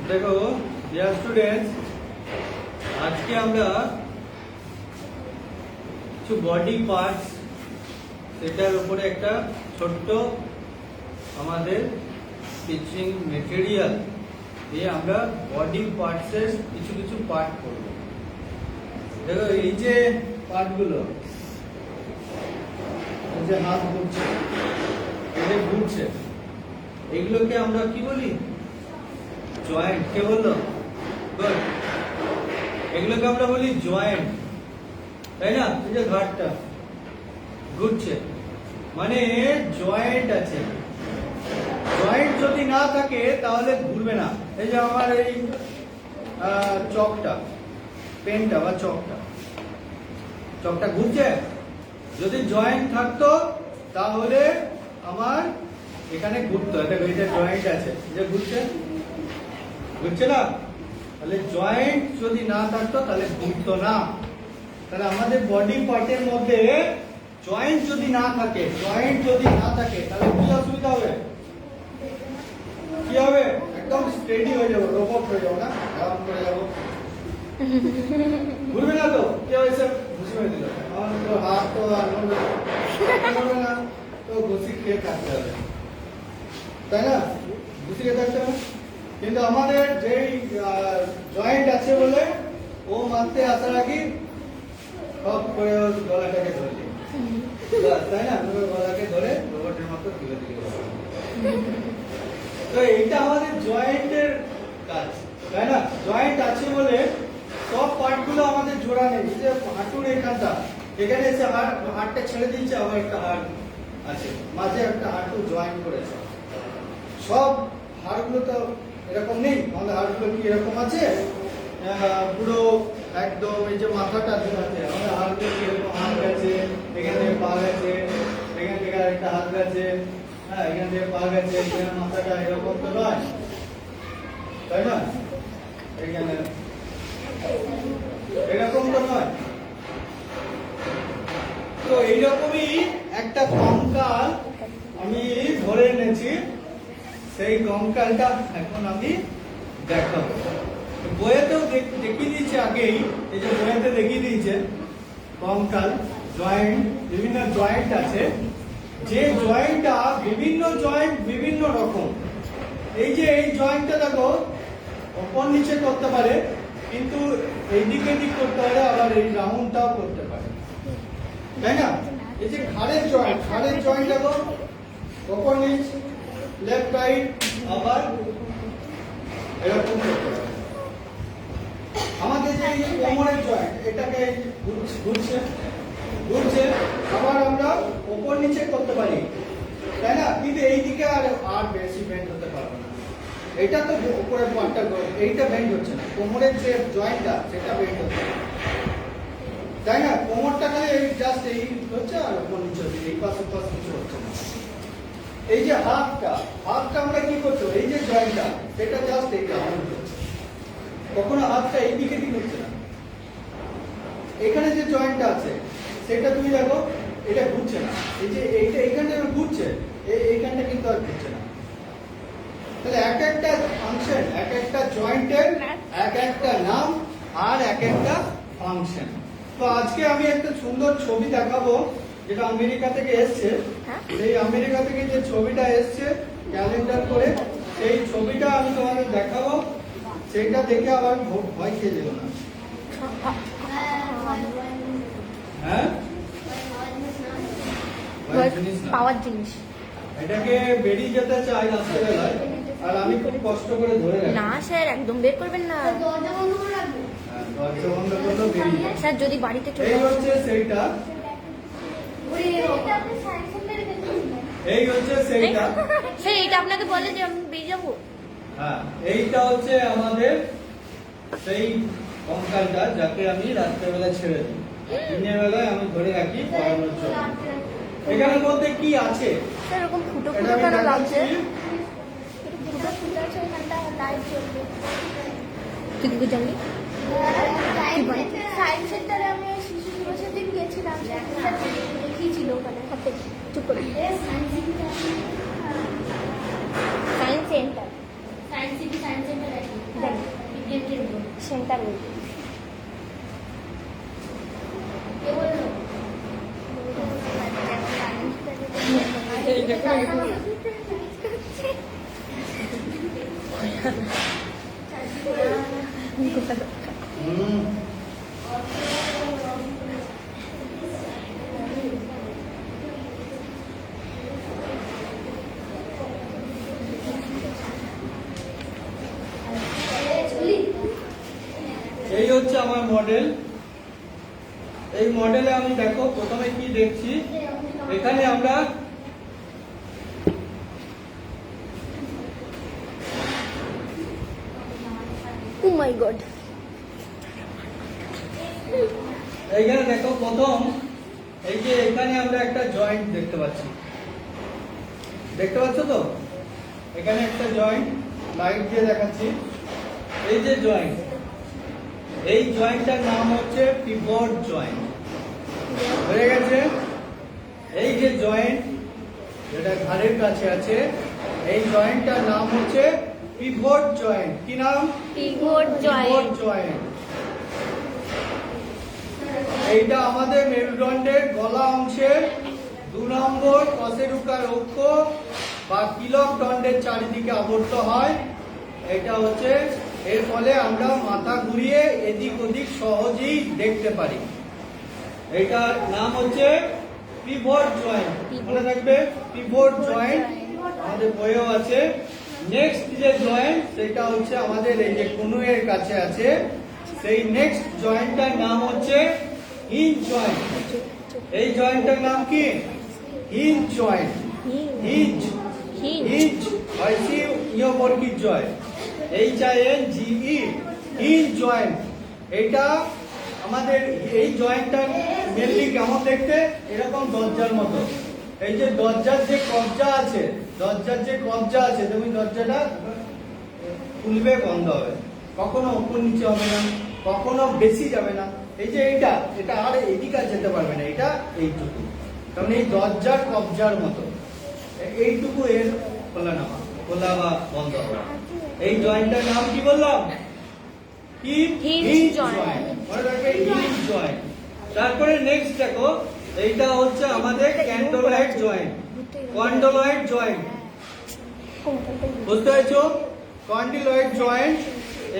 দেখো dear students, আজকে আমরা কিছু বডি পার্টস সেটার উপরে একটা ছোট্ট আমাদের টিচিং মেটেরিয়াল দিয়ে আমরা বডি পার্টসের কিছু কিছু পার্ট করব। দেখো এই যে পার্টগুলো, এই যে হাত ঘুরছে, এটা ঘুরছে, এগুলোকে আমরা কি বলি? জয়েন্ট। কে বললো? গুড। এগুলোকে আমরা বলি জয়েন্ট, তাই না? এই যে ঘাটটা ঘুরছে মানে জয়েন্ট আছে। জয়েন্ট যদি না থাকে তাহলে ঘুরবে না। এই যে আমার এই চকটা, পেনটা বা চকটা ঘুরছে। যদি জয়েন্ট থাকতো তাহলে আমার এখানে ঘুরতো। দেখো এটা জয়েন্ট আছে, যে ঘুরছে না। তাহলে জয়েন্ট যদি না থাকতো তাহলে ঘুরতো না। তাহলে আমাদের বডি পার্টের মধ্যে জয়েন্ট যদি না থাকে তাহলে কি অসুবিধা হবে? কি হবে? একদম স্টেডি হয়ে যাবো, রোবট হয়ে যাবো না, আরাম করে যাবো, ঘুরবে না তো। কি হয়েছে? ঘুষি হয়ে দিল, আমার তো হাত তো আর নড়বে না, তো ঘুষি খেয়ে থাকতে হবে, তাই না? ঘুষি খেয়ে থাকতে হবে। কিন্তু আমাদের যেই জয়েন্ট আছে বলে ও মারতে আসার আগে সব করে গলাটাকে ধরে দিই, তাই না? গলাকে ধরে রোবটের মতো তুলে দিল। তো এইটা আমাদের জয়েন্টের কাজ, তাই না? জয়েন্ট আছে বলে সব পার্টগুলো আমাদের জোড়া নেই। যে হাঁটুর এখানটা, এখানে এসে হাড়টা ছেড়ে দিচ্ছে, আবার একটা হাড় আছে মাঝে, একটা হাঁটু জয়েন্ট করেছে। সব হাড়গুলো তো এরকম নেই। আমাদের হাড়গুলো কি এরকম আছে? পুরো একদম এই যে মাথাটা আছে, আমাদের হাড়গুলো কি এরকম হাত গেছে, এখান থেকে পা গেছে, এখান থেকে আরেকটা হাত গেছে, হ্যাঁ এখান থেকে পা গেছে, এখানে মাথাটা এরকম তো নয়, তাই না? এখানে এরকম তো নয়। তো এইরকমই একটা কঙ্কাল আমি ধরে এনেছি। সেই কঙ্কালটা এখন আমি দেখাবো। বইয়েতেও দেখিয়ে দিয়েছে আগেই, এই যে বইয়েতে দেখিয়ে দিয়েছে কঙ্কাল, জয়েন্ট, বিভিন্ন জয়েন্ট আছে। যে জয়েন্টটা বিভিন্ন জয়েন্ট বিভিন্ন রকম। এই যে এই জয়েন্টটা দেখো ওপর নিচে করতে পারে, কিন্তু এইদিকে দিক করতে পারে, আবার এই রাউন্ডটাও করতে পারে, তাই না? এই যে ঘাড়ের জয়েন্ট দেখো ওপর নিচ, লেফট রাইট, আবার এরকম করতে পারে। আমাদের যে এই কোমরের জয়েন্ট, এটাকে ঘুরছে, আবার আমরা ওপর নিচে করতে পারি, তাই না? কিন্তু এই দিকে আর বেশি বেন্ড হতে পারবে না। এটা তো উপরের পার্টটা, এইটা বেন্ড হচ্ছে না। কোমরের যে জয়েন্টটা সেটা বেন্ড হচ্ছে, তাই না? কোমরটা খালি জাস্ট এই হচ্ছে, আর ওপর নিচে হচ্ছে, এই পাশ কিছু হচ্ছে না। এই যে হাতটা আমরা কি করছো? এই যে জয়েন্টটা সেটা জাস্ট এইটা হচ্ছে, কখনো হাতটা এই দিকে দিক হচ্ছে না। এখানে যে জয়েন্টটা আছে সেটা তুমি দেখো, এটা ঘুরছে না। এই যে এইটা এইখানটা ঘুরছে, এইখানটা কিন্তু আর ঘুরছে না। তাহলে এক একটা ফাংশন, এক একটা জয়েন্টের এক একটা নাম আর এক একটা ফাংশন। তো আজকে আমি একটা সুন্দর ছবি দেখাবো, যেটা আমেরিকা থেকে এসছে। এই আমেরিকা থেকে যে ছবিটা এসছে ক্যালেন্ডার করে, সেই ছবিটা আমি তোমাদের দেখাবো। সেইটা দেখে আবার ভয় খেয়ে যেও না। হ্যাঁ, পাওয়ার জিনিস। এটাকে বেরিয়ে যেতে চাই রাত্রেবেলায়, আর আমি খুব কষ্ট করে ধরে রাখি। না স্যার, একদম বের করবেন না। দরজা বন্ধ করলেও বেরিয়ে যায়। স্যার যদি বাড়িতে চলে এই হচ্ছে সেইটা, এই হচ্ছে সেইটা। স্যার এইটা আপনাকে বলে যে আমি বেরিয়ে যাবো। হ্যাঁ, এইটা হচ্ছে আমাদের সেই কঙ্কালটা, যাকে আমি রাত্রেবেলা ছেড়ে দিই, দিনের বেলায় আমি ধরে রাখি পড়ানোর জন্য। এখানের মধ্যে কি আছে? স্যার এরকম ফুটো এটা আমি কেন দেখাচ্ছি। লাগছে? তুই কি জানলি? সায়েন্স সেন্টারে আমি শিশু দিবসের দিন গিয়েছিলাম, দেখিয়েছিল ওখানে হাতে। চুপ করে। Science centre. টানুন। হুম। এই হচ্ছে আমার মডেল। এই মডেলে আমি দেখো প্রথমে কি দেখছি, এখানে আমরা Oh my God! এইখানে দেখো প্রথম এই যে এখানে আমরা একটা জয়েন্ট দেখতে পাচ্ছি, দেখতে পাচ্ছ তো? এখানে একটা জয়েন্ট লাইট দিয়ে দেখাচ্ছি। এই যে জয়েন্ট, এই জয়েন্টটার নাম হচ্ছে পিভট জয়েন্ট। হয়ে গেছে? এই যে জয়েন্ট যেটা ঘাড়ের কাছে আছে, এই জয়েন্টটার নাম হচ্ছে পিভট জয়েন্ট। কি নাম? Pivot pivot joint. জয়েন্ট। এইটা আমাদের মেরুদণ্ডের গলা অংশের 2 নম্বর কশেরুকার অক্ষ বা কিলক দণ্ডের চারিদিকে আবর্ত হয়। এটা হচ্ছে, এর ফলে আমরা মাথা ঘুরিয়ে এদিক ওদিক সহজেই দেখতে পারি। এটার নাম হচ্ছে পিভট জয়েন্ট। মনে রাখবে, পিভট জয়েন্ট আমাদের বইয়েও আছে। নেক্সট যে জয়েন্ট, সেটা হচ্ছে আমাদের এই যে কনুয়ের কাছে আছে, সেই নেক্সট জয়েন্টটার নাম হচ্ছে হিঞ্জ জয়েন্ট। এই জয়েন্টটার নাম কি? Hinge joint. হিঞ্জ, হিঞ্জ হয়সি ইয়বর্গীর জয়, HINGE, হিঞ্জ জয়েন্ট। এইটা আমাদের এই জয়েন্টটা মেনলি কেমন দেখতে? এরকম দরজার মতো। এই যে দরজার যে কবজা আছে, দরজার যে কবজা আছে, তুমি দরজাটা খুলবে, বন্ধ হবে, কখনো উপর নিচে হবে না, কখনো বেশি যাবে না। এই যে এটা আর এদিকে আর যেতে পারবে না, এটা এইটুকু, কারণ এই দরজার কবজার মতো এইটুকু এর খোলা বা বন্ধ হবে। এই জয়েন্টটার নাম কি বললাম? কি? Hinge joint. মনে রাখবে, হিঞ্জ জয়েন্ট। তারপরে নেক্সট দেখো, এইটা হচ্ছে আমাদের ক্যান্ডোলয়েড জয়েন্ট, কন্ডোলয়েড জয়েন্ট। বুঝতে পেরেছো? কন্ডিলয়েড জয়েন্ট,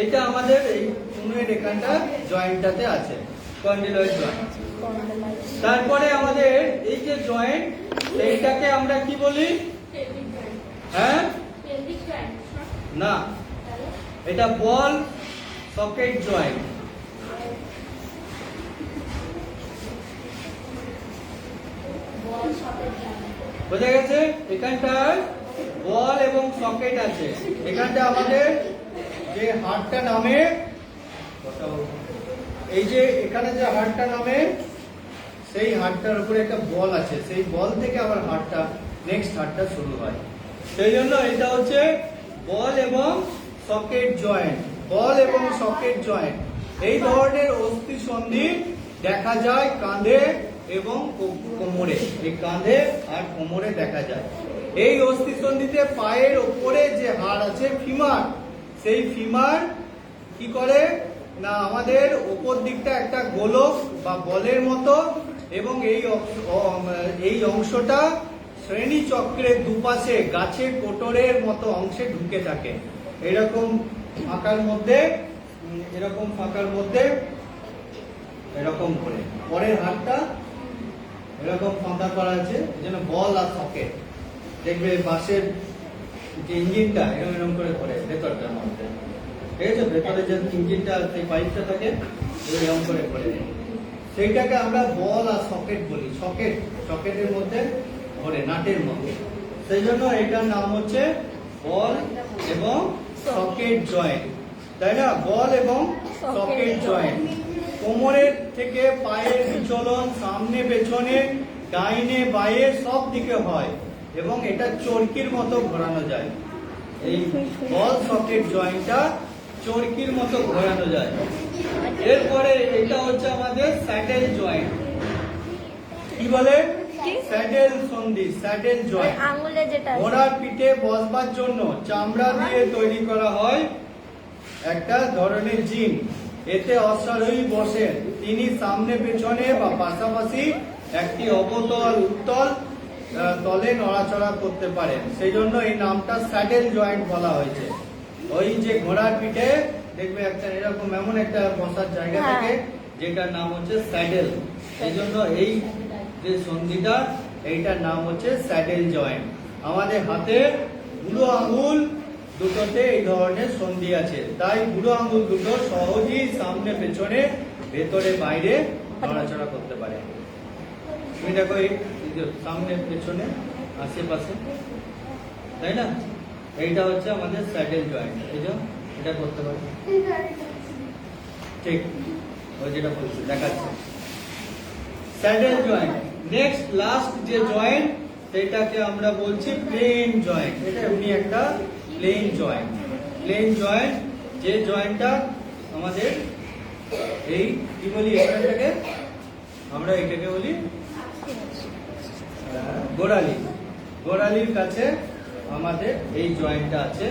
এইটা আমাদের এই কনুয়ের এখানটা জয়েন্টটাতে আছে, কন্ডিলয়েড জয়েন্ট। তারপরে আমাদের এই যে জয়েন্ট, এইটাকে আমরা কি বলি? হ্যাঁ না, এটা বল সকেট জয়েন্ট। বোঝা গেছে? এখানটায় বল এবং সকেট আছে। এখানটা আমাদের যে হাড়টা নামে, এই যে এখানে যে হাড়টা নামে, সেই হাড়টার উপরে একটা বল আছে, সেই বল থেকে আবার হাড়টা, নেক্সট হাড়টা শুরু হয়। সেই জন্য এটা হচ্ছে বল এবং সকেট জয়েন্ট। বল এবং সকেট জয়েন্ট, এই ধরনের অস্থি সন্ধি দেখা যায় কাঁধে এবং কোমরে। এই কাঁধে আর কোমরে দেখা যায়। এই অস্থি সন্ধিতে পায়ের ওপরে যে হাড় আছে ফিমার, সেই ফিমার কি করে না, আমাদের উপর দিকটা একটা গোলক বা বলের মতো, এবং এই অংশটা শ্রেণী চক্রের দুপাশে গাছের কোটরের মতো অংশে ঢুকে থাকে। এরকম ফাঁকার মধ্যে, এরকম ফাঁকার মধ্যে এরকম করে পরের হাতটা এরকম ফাঁকা করা আছে, এই জন্য বল আর সকেট। দেখবে বাসের যে ইঞ্জিনটা এরকম করে করে ভেতরটার মধ্যে, ঠিক আছে? ভেতরে যে ইঞ্জিনটা, সেই পাইপটা থাকে, এরকম করে করে, সেইটাকে আমরা বল আর সকেট বলি। সকেট, সকেটের মধ্যে ধরে, নাটের মধ্যে। সেই জন্য এটার নাম হচ্ছে বল এবং সকেট জয়েন্ট, তাই না? বল এবং সকেট জয়েন্ট। কোমরের থেকে পায়ের বিচলন সামনে পেছনে, ডাইনে বাঁয়ে সব দিকে হয়, এবং এটা চরকির মতো ঘোরানো যায়। এই বল সকেট জয়েন্টটা চরকির মতো ঘোরানো যায়। এরপরে এটা হচ্ছে আমাদের স্যাডেল জয়েন্ট। কি বলে? স্যাডেল সন্ধি, স্যাডেল জয়েন্ট। আঙ্গুলে যেটা আছে। ঘোড়ার পিঠে বসবার জন্য চামড়া দিয়ে তৈরি করা হয় একটা ধরনের জিন, এতে অশ্বারোহী বসেন, তিনি সামনে পেছনে বা পাশাপাশি একটি অবতল উত্তল তলে নড়াচড়া করতে পারেন, সেই জন্য এই নামটা স্যাডেল জয়েন্ট বলা হয়েছে। ওই যে ঘোড়ার পিঠে দেখবে একটা এরকম এমন একটা বসার জায়গা হ্যাঁ। থাকে যেটার নাম হচ্ছে স্যাডেল, এই জন্য এই যে সন্ধিটা এইটার নাম হচ্ছে স্যাডেল জয়েন্ট। আমাদের হাতে বুড়ো আঙুল দুটোতে এই ধরনের সন্ধি আছে, তাই বুড়ো আঙুল দুটো সহজেই সামনে পেছনে ভেতরে বাইরে নড়াচড়া করতে পারে। তুমি দেখো এই যে সামনে পেছনে আশেপাশে, তাই না? এইটা হচ্ছে আমাদের স্যাডেল জয়েন্ট, এই যে এটা করতে পারে। ঠিক ওই যেটা বলছি দেখাচ্ছে স্যাডেল জয়েন্ট। নেক্সট লাস্ট যে জয়েন্ট সেটাকে আমরা বলছি প্লেন জয়েন্ট। এটা এমনি একটা প্লেন জয়েন্ট। প্লেন জয়েন্ট যে জয়েন্টটা আমাদের এই কি বলি এটাকে আমরা এটাকে বলি গোড়ালি। গোড়ালির কাছে আমাদের এই জয়েন্টটা আছে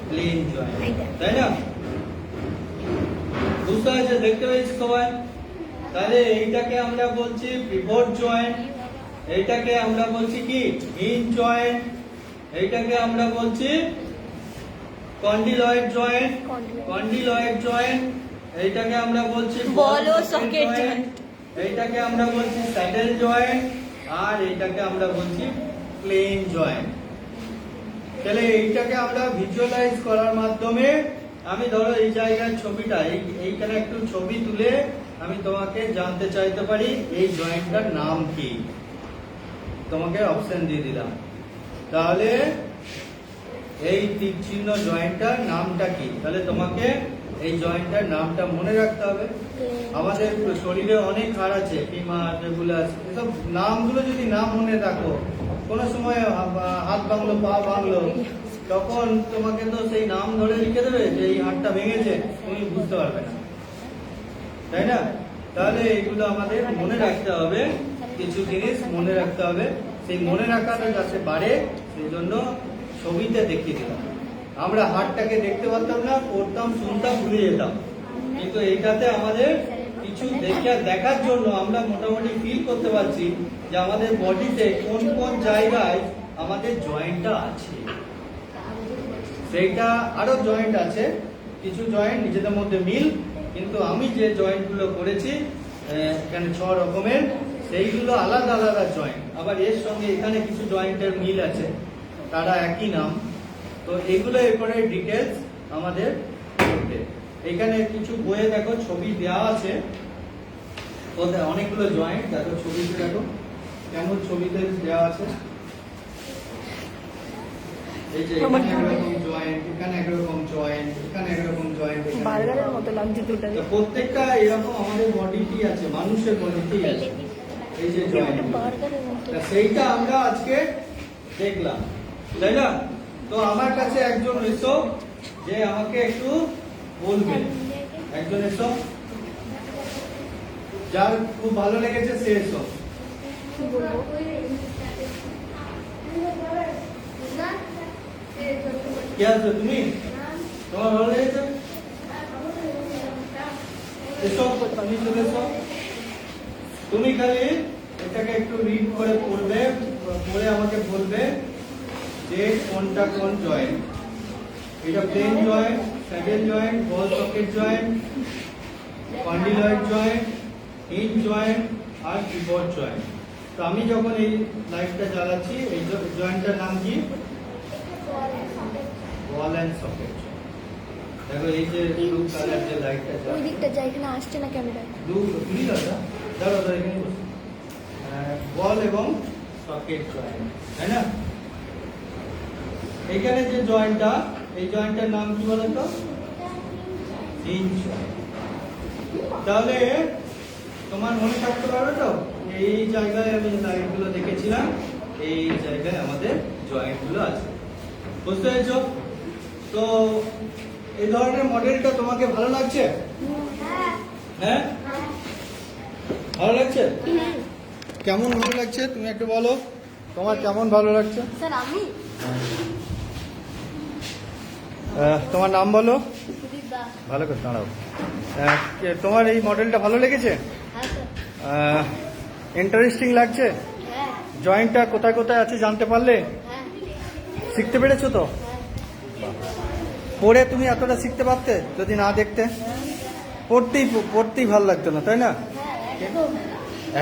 প্লেন জয়েন্ট, তাই না? বুঝতে পারছে? দেখতে পেয়েছি সবাই? তাহলে এইটাকে আমরা বলছি পিভট জয়েন্ট, এইটাকে আমরা বলছি কি হিঞ্জ জয়েন্ট, এইটাকে আমরা বলছি কন্ডিলয়েড জয়েন্ট, কন্ডিলয়েড জয়েন্ট, এইটাকে আমরা বলছি বল ও সকেট জয়েন্ট, এইটাকে আমরা বলছি স্যাডেল জয়েন্ট, আর এইটাকে আমরা বলছি প্লেন জয়েন্ট। তাহলে এইটাকে আমরা ভিজুয়ালাইজ করার মাধ্যমে আমি ধরো এই জায়গার ছবিটা এইখানে একটু ছবি তুলে আমি তোমাকে জানতে চাইতে পারি এই জয়েন্টটার নাম কি, তোমাকে অপশন দিয়ে দিলাম। তাহলে এই তীর চিহ্ন জয়েন্টটার নামটা কি, তাহলে তোমাকে এই জয়েন্টটার নামটা মনে রাখতে হবে। আমাদের শরীরে অনেক হাড় আছে, ফিমার, রেগুলাস, এসব নামগুলো যদি না মনে রাখো, কোনো সময় হাত ভাঙলো পা ভাঙলো তখন তোমাকে তো সেই নাম ধরে লিখে দেবে যে এই হাড়টা ভেঙেছে, তুমি বুঝতে পারবে না, তাই না? তাহলে এইগুলো আমাদের মনে রাখতে হবে, কিছু জিনিস মনে রাখতে হবে। সেই মনে রাখাটা যাতে বাড়ে সেই জন্য ছবিতে দেখিয়ে দিলাম। আমরা হাড়টাকে দেখতে পারতাম না, পড়তাম, শুনতাম, ভুলে যেতাম, কিন্তু এইটাতে আমাদের কিছু দেখার জন্য আমরা মোটামুটি ফিল করতে পারছি যে আমাদের বডিতে কোন কোন জায়গায় আমাদের জয়েন্টটা আছে। সেইটা আরো জয়েন্ট আছে, কিছু জয়েন্ট নিজেদের মধ্যে মিল, কিন্তু আমি যে জয়েন্টগুলো করেছি এখানে 6 রকমের, সেইগুলো আলাদা আলাদা জয়েন্ট। আবার এর সঙ্গে এখানে কিছু জয়েন্টের মিল আছে, তারা একই নাম। তো এগুলো এরপরে ডিটেলস আমাদের করতে। এখানে কিছু বইয়ে দেখো ছবি দেওয়া আছে, অনেকগুলো জয়েন্ট দেখো, ছবিতে দেখো কেমন ছবিতে দেওয়া আছে। এই যে এখানে একরকম জয়েন্ট, এখানে একরকম জয়েন্ট, এখানে একরকম জয়েন্ট, বার্গারের মতো লাগছে দুটো। প্রত্যেকটা এরকম আমাদের বডিটি আছে, মানুষের বডিটি আছে এই যে জয়েন্ট, বার্গারের মতো। সেইটা আমরা আজকে দেখলাম, তাই না? তো আমার কাছে একজন এসো যে আমাকে একটু বলবে, একজন এসো যার খুব ভালো লেগেছে সে এসো। কি বলবো? কে আছো তুমি? তোমার ভালো লেগেছে? এসো, তুমি চলে এসো। তুমি খালি এটাকে একটু রিড করে পড়বে, পড়ে আমাকে বলবে যে কোনটা কোন জয়েন্ট। এটা plane joint, saddle joint, ball socket joint, condyloid joint, hinge joint আর পিভট জয়েন্ট। তো আমি যখন এই লাইটটা জ্বালাচ্ছি এই জয়েন্টটার নাম কি? বল এন্ড সকেট। দেখো এই যে ব্লু কালার যে লাইটটা ওই দিকটা যাই, এখানে আসছে না ক্যামেরা। ব্লু ব্লু দাদা দাঁড়াও দাঁড়া, এখানে বসো। বল এবং সকেট জয়েন্ট, তাই না? এখানে যে জয়েন্টটা, এই জয়েন্টটার নাম কি বলো তো? Hinge joint. তাহলে তোমার মনে থাকতে পারবে তো এই জায়গায় আমি লাইনগুলো দেখেছিলাম, এই জায়গায় আমাদের জয়েন্টগুলো আছে, বুঝতে পেরেছো? তো এই ধরনের মডেলটা তোমাকে ভালো লাগছে? হ্যাঁ, ভালো লাগছে? কেমন ভালো লাগছে তুমি একটু বলো, তোমার কেমন ভালো লাগছে? স্যার আমি তোমার নাম বলো। সুদীপ দা। ভালো করে দাঁড়াও। তোমার এই মডেলটা ভালো লেগেছে? হ্যাঁ স্যার। ইন্টারেস্টিং লাগছে? হ্যাঁ জয়েন্টটা কোথায় কোথায় আছে জানতে পারলে? হ্যাঁ শিখতে পেরেছো তো? হ্যাঁ পড়ে তুমি এতটা শিখতে পারতে যদি না দেখতে? পড়তেই ভালো লাগতো না, তাই না? একদম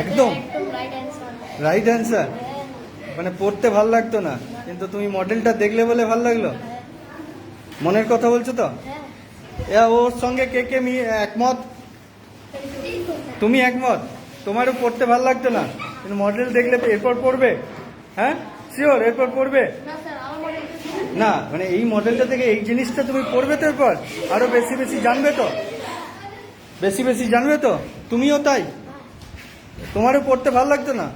একদম একদম রাইট অ্যান্সার। Right answer. মানে পড়তে ভালো লাগতো না, কিন্তু তুমি মডেলটা দেখলে বলে ভালো লাগলো। মনের কথা বলছো তো? হ্যাঁ ওর সঙ্গে কে কে একমত? তুমি একমত? তোমারও পড়তে ভালো লাগতো না, কিন্তু মডেল দেখলে এরপর পড়বে? হ্যাঁ শিওর এরপর পড়বে? না স্যার আমার মনে না মানে এই মডেলটা থেকে এই জিনিসটা তুমি পড়বে তো, এরপর আরো বেশি বেশি জানবে তো, বেশি বেশি জানবে তো। তুমিও তাই? তোমারও পড়তে ভালো লাগতো না?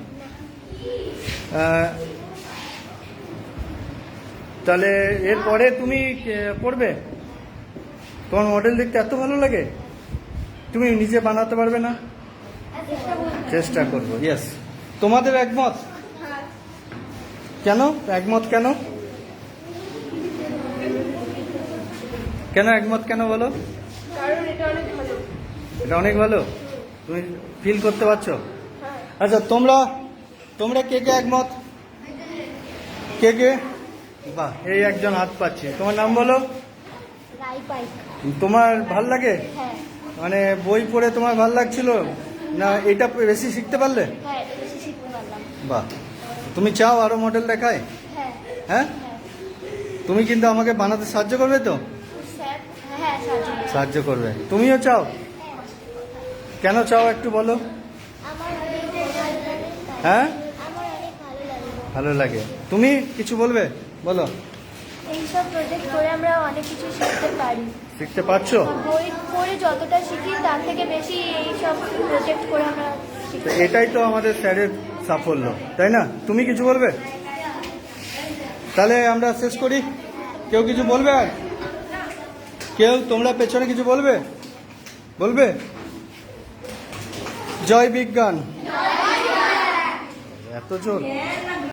তাহলে এরপরে তুমি পড়বে? তোমার মডেল দেখতে এত ভালো লাগে, তুমি নিজে বানাতে পারবে না? চেষ্টা করবো। ইয়েস। তোমাদের একমত? কেন একমত? কেন কেন একমত কেন বলো? কারণ এটা অনেক ভালো। এটা অনেক ভালো, তুমি ফিল করতে পারছো? হ্যাঁ। আচ্ছা তোমরা কে কে একমত? কে কে? বাহ, এই একজন হাত পাচ্ছি। তোমার নাম বলো। রাই পাইক। তোমার ভাল লাগে? হ্যাঁ মানে বই পড়ে তোমার ভাল লাগছিল না এটা বেশি শিখতে পারলে? হ্যাঁ এটা বেশি শিখতে পারলাম। বাহ, তুমি চাও আরো মডেল দেখায়? হ্যাঁ হ্যাঁ, হ্যাঁ তুমি কিন্তু আমাকে বানাতে সাহায্য করবে তো? স্যার হ্যাঁ সাহায্য। সাহায্য করবে। তুমিও চাও? কেন চাও একটু বলো। আমার অনেক ভালো লাগে। হ্যাঁ আমার অনেক ভালো লাগে। ভালো লাগে। তুমি কিছু বলবে? বলো। এইসব প্রজেক্ট করে আমরা অনেক কিছু শিখতে পারি। শিখতে পারছো? বই পড়ে যতটা শিখি তার থেকে বেশি এইসব প্রজেক্ট করে আমরা শিখি। তো এটাই তো আমাদের স্যারের সাফল্য, তাই না? তুমি কিছু বলবে? তাহলে আমরা শেষ করি। কেউ কিছু বলবে? আর কেউ তোমরা পেছনে কিছু বলবে? বলবে? জয় বিজ্ঞান। এত জোর।